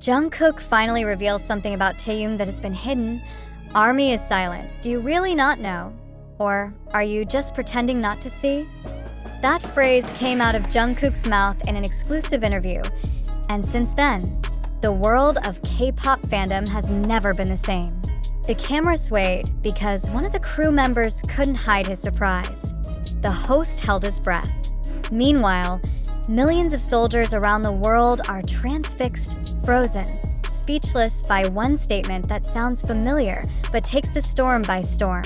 Jungkook finally reveals something about Taehyung that has been hidden. Army is silent. Do you really not know? Or are you just pretending not to see? That phrase came out of Jungkook's mouth in an exclusive interview. And since then, the world of K-pop fandom has never been the same. The camera swayed because one of the crew members couldn't hide his surprise. The host held his breath. Meanwhile, millions of soldiers around the world are transfixed, frozen, speechless by one statement that sounds familiar but takes the storm by storm.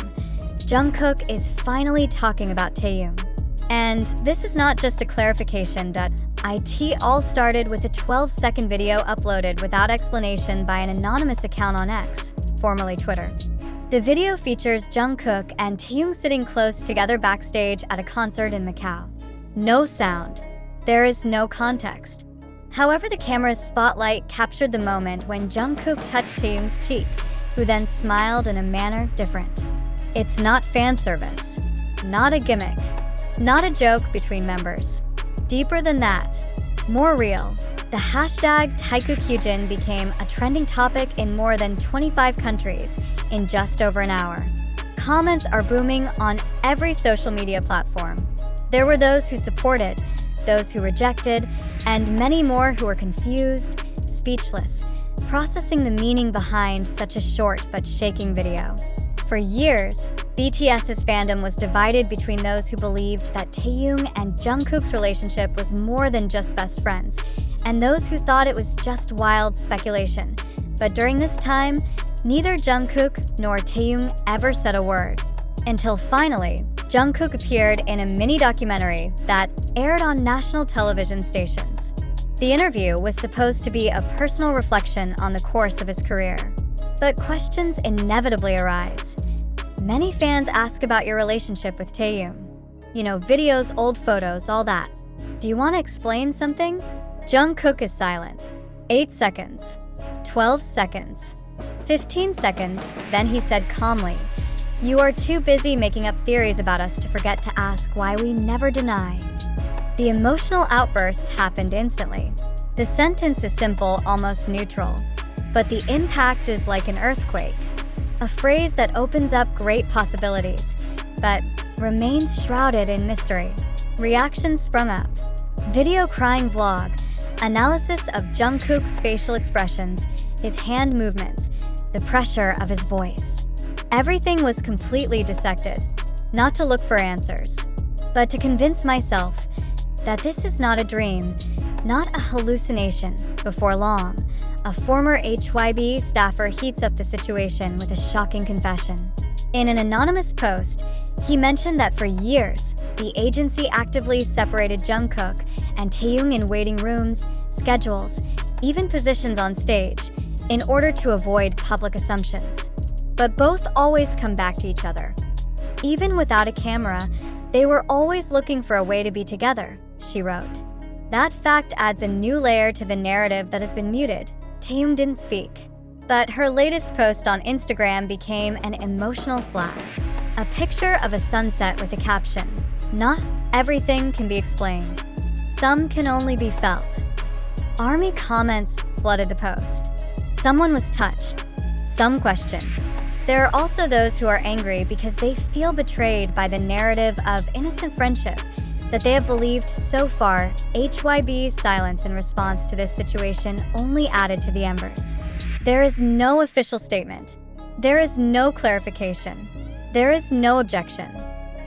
Jungkook is finally talking about Taehyung. And this is not just a clarification that it all started with a 12-second video uploaded without explanation by an anonymous account on X, formerly Twitter. The video features Jungkook and Taehyung sitting close together backstage at a concert in Macau. No sound. There is no context. However, the camera's spotlight captured the moment when Jungkook touched Taehyung's cheek, who then smiled in a manner different. It's not fan service, not a gimmick, not a joke between members. Deeper than that, more real, the hashtag #TaikuKyujin became a trending topic in more than 25 countries in just over an hour. Comments are booming on every social media platform. There were those who supported, those who rejected, and many more who were confused, speechless, processing the meaning behind such a short but shaking video. For years, BTS's fandom was divided between those who believed that Taehyung and Jungkook's relationship was more than just best friends, and those who thought it was just wild speculation. But during this time, neither Jungkook nor Taehyung ever said a word. Until finally, Jungkook appeared in a mini-documentary that aired on national television stations. The interview was supposed to be a personal reflection on the course of his career. But questions inevitably arise. Many fans ask about your relationship with Taehyung. You know, videos, old photos, all that. Do you want to explain something? Jungkook is silent. 8 seconds. 12 seconds. 15 seconds, then he said calmly, "You are too busy making up theories about us to forget to ask why we never deny." The emotional outburst happened instantly. The sentence is simple, almost neutral. But the impact is like an earthquake, a phrase that opens up great possibilities, but remains shrouded in mystery. Reactions sprung up. Video crying vlog, analysis of Jungkook's facial expressions, his hand movements, the pressure of his voice. Everything was completely dissected, not to look for answers, but to convince myself that this is not a dream, not a hallucination. Before long, a former HYB staffer heats up the situation with a shocking confession. In an anonymous post, he mentioned that for years, the agency actively separated Jungkook and Taehyung in waiting rooms, schedules, even positions on stage, in order to avoid public assumptions. But both always come back to each other. Even without a camera, they were always looking for a way to be together, she wrote. That fact adds a new layer to the narrative that has been muted. Taehyung didn't speak. But her latest post on Instagram became an emotional slap. A picture of a sunset with a caption, "Not everything can be explained. Some can only be felt." Army comments flooded the post. Someone was touched. Some questioned. There are also those who are angry because they feel betrayed by the narrative of innocent friendship that they have believed so far. HYB's silence in response to this situation only added to the embers. There is no official statement. There is no clarification. There is no objection.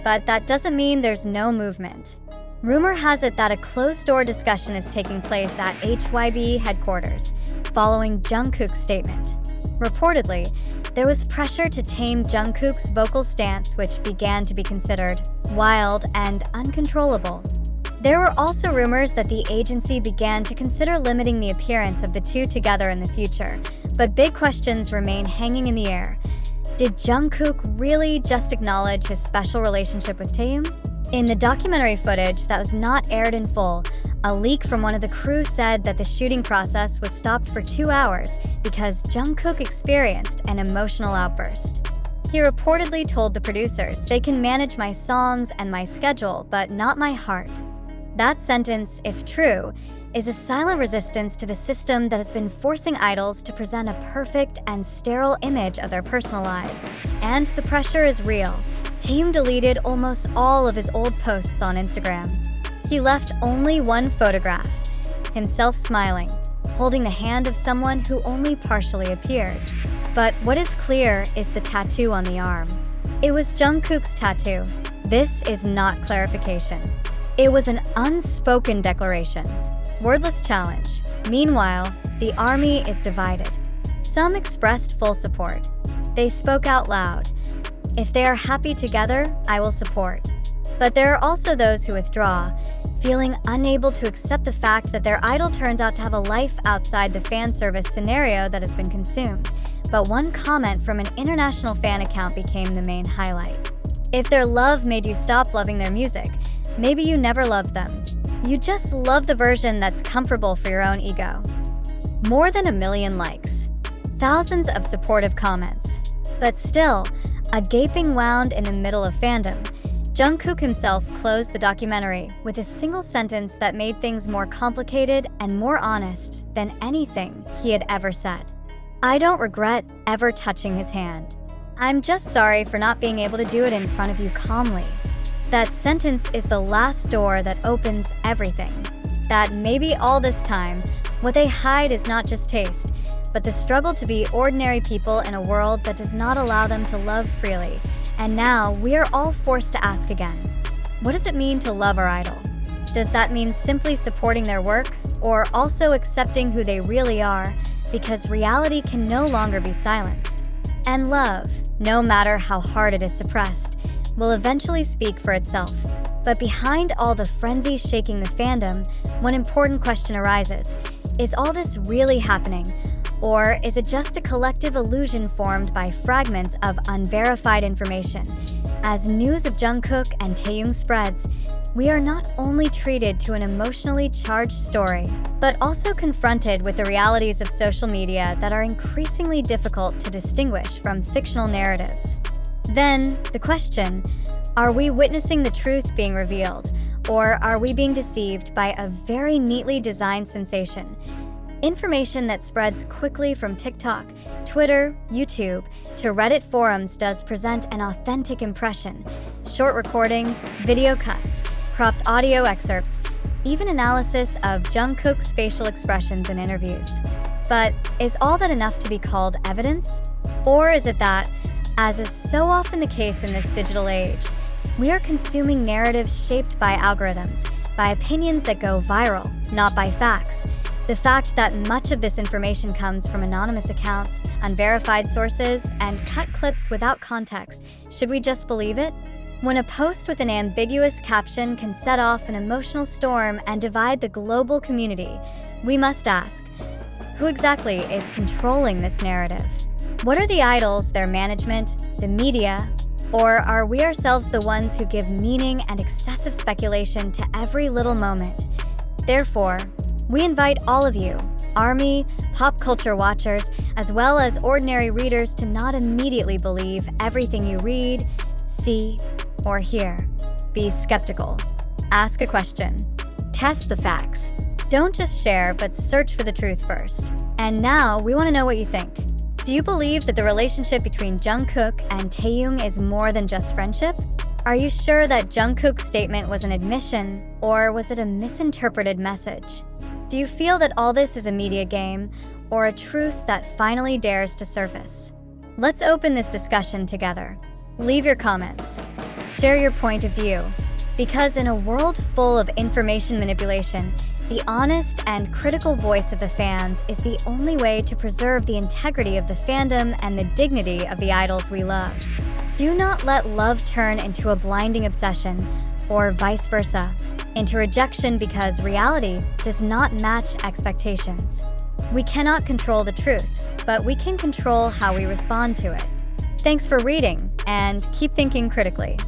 But that doesn't mean there's no movement. Rumor has it that a closed-door discussion is taking place at HYB headquarters, following Jungkook's statement. Reportedly, there was pressure to tame Jungkook's vocal stance, which began to be considered wild and uncontrollable. There were also rumors that the agency began to consider limiting the appearance of the two together in the future, but big questions remain hanging in the air. Did Jungkook really just acknowledge his special relationship with Taehyung? In the documentary footage that was not aired in full, a leak from one of the crew said that the shooting process was stopped for 2 hours because Jungkook experienced an emotional outburst. He reportedly told the producers, "They can manage my songs and my schedule, but not my heart." That sentence, if true, is a silent resistance to the system that has been forcing idols to present a perfect and sterile image of their personal lives. And the pressure is real. Taehyung deleted almost all of his old posts on Instagram. He left only one photograph, himself smiling, holding the hand of someone who only partially appeared. But what is clear is the tattoo on the arm. It was Jungkook's tattoo. This is not clarification. It was an unspoken declaration. Wordless challenge. Meanwhile, the army is divided. Some expressed full support. They spoke out loud. If they are happy together, I will support. But there are also those who withdraw, feeling unable to accept the fact that their idol turns out to have a life outside the fan service scenario that has been consumed. But one comment from an international fan account became the main highlight. If their love made you stop loving their music, maybe you never loved them. You just love the version that's comfortable for your own ego. More than 1 million likes. Thousands of supportive comments. But still, a gaping wound in the middle of fandom. Jungkook himself closed the documentary with a single sentence that made things more complicated and more honest than anything he had ever said. I don't regret ever touching his hand. I'm just sorry for not being able to do it in front of you calmly. That sentence is the last door that opens everything. That maybe all this time, what they hide is not just taste, but the struggle to be ordinary people in a world that does not allow them to love freely. And now we are all forced to ask again, what does it mean to love our idol? Does that mean simply supporting their work, or also accepting who they really are, because reality can no longer be silenced? And love, no matter how hard it is suppressed, will eventually speak for itself. But behind all the frenzy shaking the fandom, one important question arises. Is all this really happening? Or is it just a collective illusion formed by fragments of unverified information? As news of Jungkook and Taehyung spreads, we are not only treated to an emotionally charged story, but also confronted with the realities of social media that are increasingly difficult to distinguish from fictional narratives. Then, the question, are we witnessing the truth being revealed, or are we being deceived by a very neatly designed sensation? Information that spreads quickly from TikTok, Twitter, YouTube, to Reddit forums does present an authentic impression. Short recordings, video cuts, cropped audio excerpts, even analysis of Jungkook's facial expressions in interviews. But is all that enough to be called evidence? Or is it that, as is so often the case in this digital age, we are consuming narratives shaped by algorithms, by opinions that go viral, not by facts? The fact that much of this information comes from anonymous accounts, unverified sources, and cut clips without context, should we just believe it? When a post with an ambiguous caption can set off an emotional storm and divide the global community, we must ask, who exactly is controlling this narrative? What are the idols, their management, the media, or are we ourselves the ones who give meaning and excessive speculation to every little moment? Therefore, we invite all of you, ARMY, pop culture watchers, as well as ordinary readers to not immediately believe everything you read, see, or hear. Be skeptical. Ask a question. Test the facts. Don't just share, but search for the truth first. And now, we want to know what you think. Do you believe that the relationship between Jungkook and Taehyung is more than just friendship? Are you sure that Jungkook's statement was an admission, or was it a misinterpreted message? Do you feel that all this is a media game, or a truth that finally dares to surface? Let's open this discussion together. Leave your comments. Share your point of view. Because in a world full of information manipulation, the honest and critical voice of the fans is the only way to preserve the integrity of the fandom and the dignity of the idols we love. Do not let love turn into a blinding obsession, or vice versa, into rejection because reality does not match expectations. We cannot control the truth, but we can control how we respond to it. Thanks for reading, and keep thinking critically.